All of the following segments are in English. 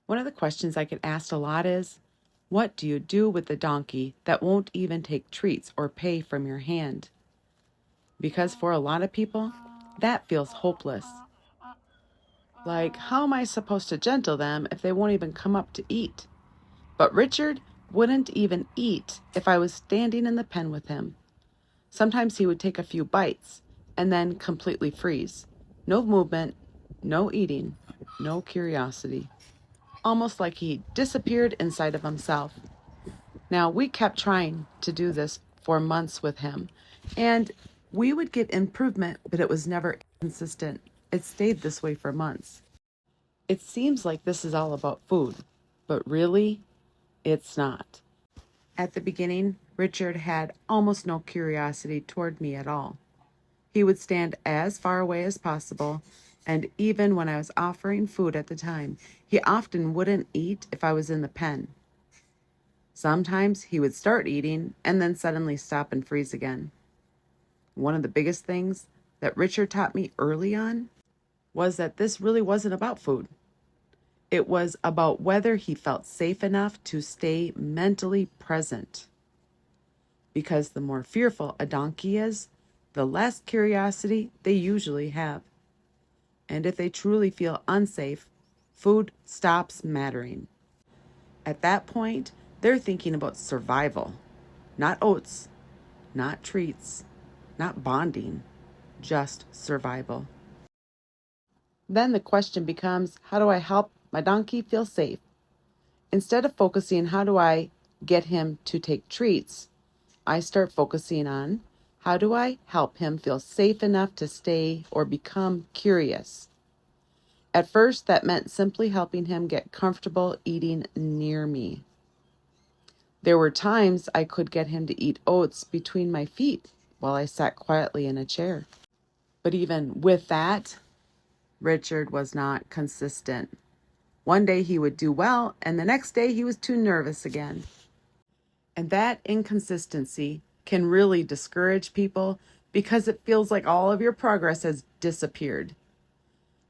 One of the questions I get asked a lot is, what do you do with the donkey that won't even take treats or pay from your hand? Because for a lot of people, that feels hopeless. Like, how am I supposed to gentle them if they won't even come up to eat? But Richard wouldn't even eat if I was standing in the pen with him. Sometimes he would take a few bites and then completely freeze. No movement, no eating, no curiosity. Almost like he disappeared inside of himself. Now, we kept trying to do this for months with him, and we would get improvement, but it was never consistent. It stayed this way for months. It seems like this is all about food, but really, it's not. At the beginning, Richard had almost no curiosity toward me at all. He would stand as far away as possible, and even when I was offering food at the time, he often wouldn't eat if I was in the pen. Sometimes he would start eating and then suddenly stop and freeze again. One of the biggest things that Richard taught me early on was that this really wasn't about food. It was about whether he felt safe enough to stay mentally present. Because the more fearful a donkey is, the less curiosity they usually have. And if they truly feel unsafe, food stops mattering. At that point, they're thinking about survival, not oats, not treats, not bonding, just survival. Then the question becomes, how do I help my donkey feel safe? Instead of focusing, how do I get him to take treats, I start focusing on, how do I help him feel safe enough to stay or become curious? At first, that meant simply helping him get comfortable eating near me. There were times I could get him to eat oats between my feet while I sat quietly in a chair. But even with that, Richard was not consistent. One day he would do well, and the next day he was too nervous again. And that inconsistency can really discourage people because it feels like all of your progress has disappeared.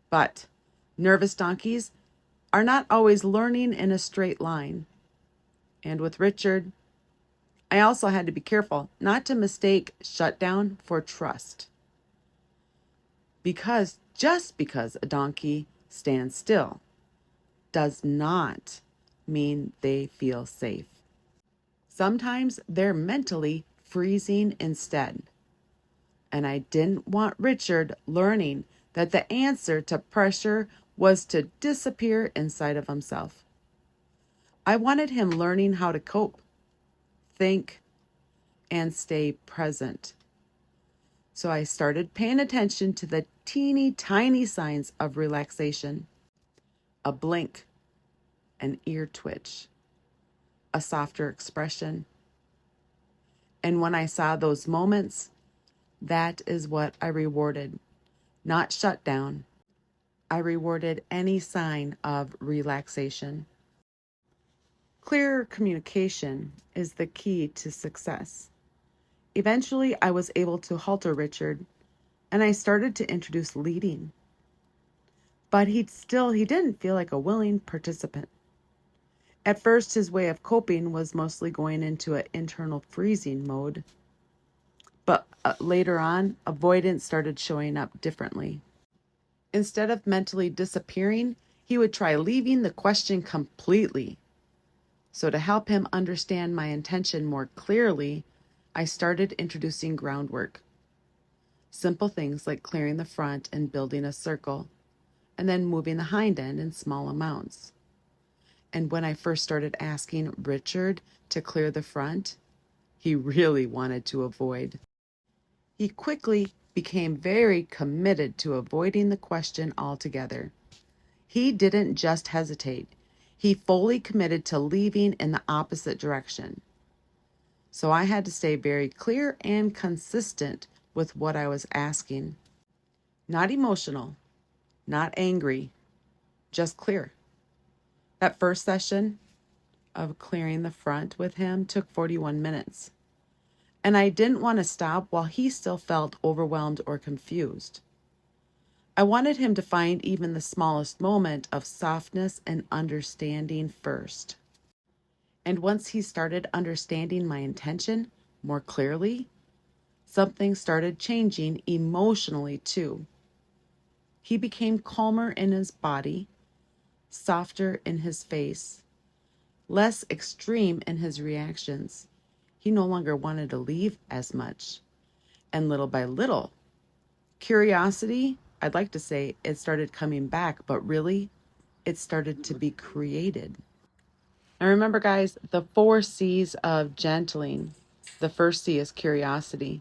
But nervous donkeys are not always learning in a straight line. And with Richard, I also had to be careful not to mistake shutdown for trust. Because just because a donkey stands still does not mean they feel safe. Sometimes they're mentally freezing instead. And I didn't want Richard learning that the answer to pressure was to disappear inside of himself. I wanted him learning how to cope, think, and stay present. So I started paying attention to the teeny tiny signs of relaxation. A blink, an ear twitch, a softer expression. And when I saw those moments, that is what I rewarded, not shut down. I rewarded any sign of relaxation. Clear communication is the key to success. Eventually, I was able to halter Richard, and I started to introduce leading. But he didn't feel like a willing participant. At first, his way of coping was mostly going into an internal freezing mode. But later on, avoidance started showing up differently. Instead of mentally disappearing, he would try leaving the question completely. So to help him understand my intention more clearly, I started introducing groundwork. Simple things like clearing the front and building a circle, and then moving the hind end in small amounts. And when I first started asking Richard to clear the front, he really wanted to avoid. He quickly became very committed to avoiding the question altogether. He didn't just hesitate. He fully committed to leaving in the opposite direction. So I had to stay very clear and consistent with what I was asking. Not emotional, not angry, just clear. That first session of clearing the front with him took 41 minutes. And I didn't want to stop while he still felt overwhelmed or confused. I wanted him to find even the smallest moment of softness and understanding first. And once he started understanding my intention more clearly, something started changing emotionally too. He became calmer in his body, softer in his face, less extreme in his reactions. He no longer wanted to leave as much. And little by little, curiosity, I'd like to say it started coming back, but really, it started to be created. And remember, guys, the 4 C's of gentling. The first C is curiosity.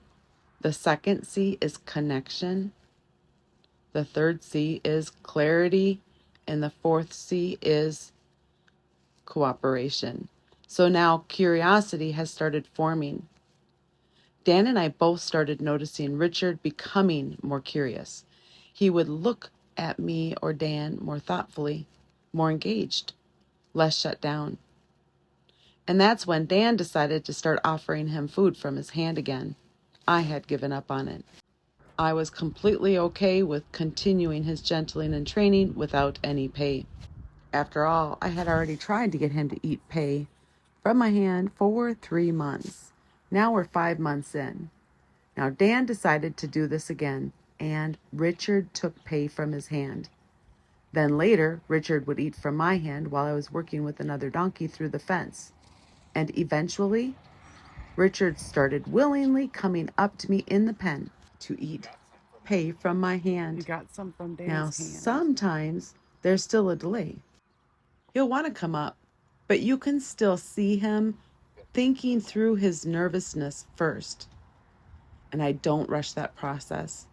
The second C is connection. The third C is clarity. And the fourth C is cooperation. So now curiosity has started forming. Dan and I both started noticing Richard becoming more curious. He would look at me or Dan more thoughtfully, more engaged, less shut down. And that's when Dan decided to start offering him food from his hand again. I had given up on it. I was completely okay with continuing his gentling and training without any pay. After all, I had already tried to get him to eat pay from my hand for 3 months. Now we're 5 months in. Now Dan decided to do this again, and Richard took pay from his hand. Then later, Richard would eat from my hand while I was working with another donkey through the fence. And eventually, Richard started willingly coming up to me in the pen to eat pay from my hand. You got some from Dan's Now, hand. sometimes there's still a delay. He'll want to come up, but you can still see him thinking through his nervousness first. And I don't rush that process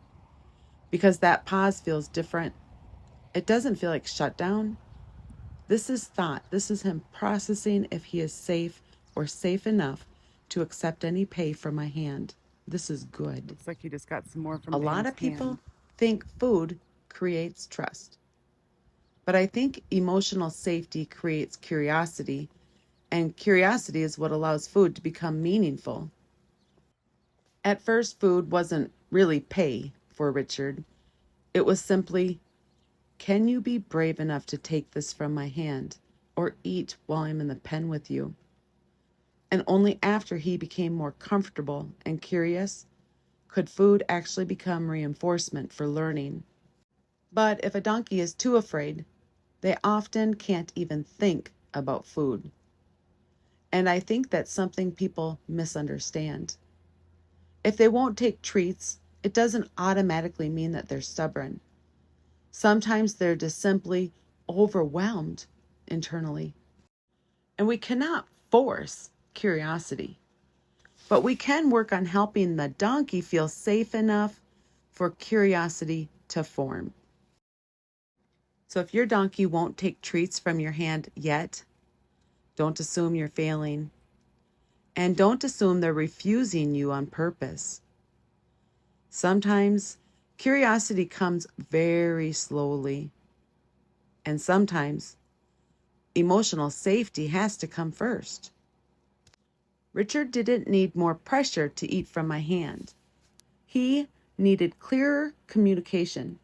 because that pause feels different. It doesn't feel like shutdown. This is thought. This is him processing if he is safe or safe enough to accept any pay from my hand. This is good. Looks like you just got some more from A Dan's lot of people hand. think food creates trust. But I think emotional safety creates curiosity, and curiosity is what allows food to become meaningful. At first, food wasn't really pay for Richard. It was simply, can you be brave enough to take this from my hand or eat while I'm in the pen with you? And only after he became more comfortable and curious could food actually become reinforcement for learning. But if a donkey is too afraid, they often can't even think about food. And I think that's something people misunderstand. If they won't take treats, it doesn't automatically mean that they're stubborn. Sometimes they're just simply overwhelmed internally. And we cannot force curiosity, but we can work on helping the donkey feel safe enough for curiosity to form. So if your donkey won't take treats from your hand yet, don't assume you're failing. And don't assume they're refusing you on purpose. Sometimes curiosity comes very slowly. And sometimes emotional safety has to come first. Richard didn't need more pressure to eat from my hand. He needed clearer communication,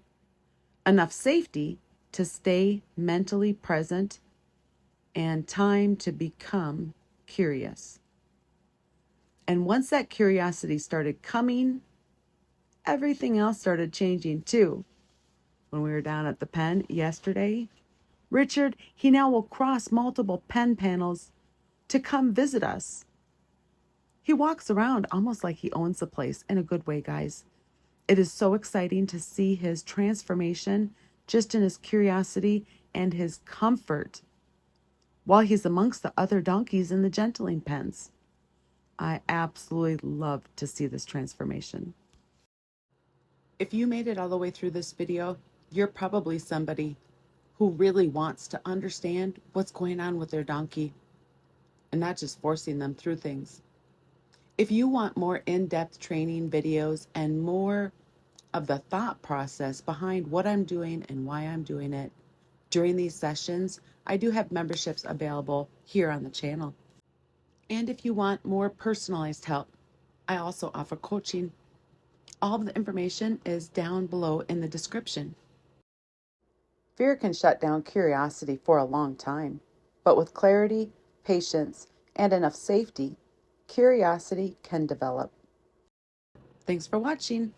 enough safety to stay mentally present, and time to become curious. And once that curiosity started coming, everything else started changing too. When we were down at the pen yesterday, Richard, he now will cross multiple pen panels to come visit us. He walks around almost like he owns the place in a good way, guys. It is so exciting to see his transformation just in his curiosity and his comfort while he's amongst the other donkeys in the gentling pens. I absolutely love to see this transformation. If you made it all the way through this video, you're probably somebody who really wants to understand what's going on with their donkey and not just forcing them through things. If you want more in-depth training videos and more of the thought process behind what I'm doing and why I'm doing it during these sessions, I do have memberships available here on the channel. And if you want more personalized help, I also offer coaching. All of the information is down below in the description. Fear can shut down curiosity for a long time, but with clarity, patience, and enough safety, curiosity can develop. Thanks for watching.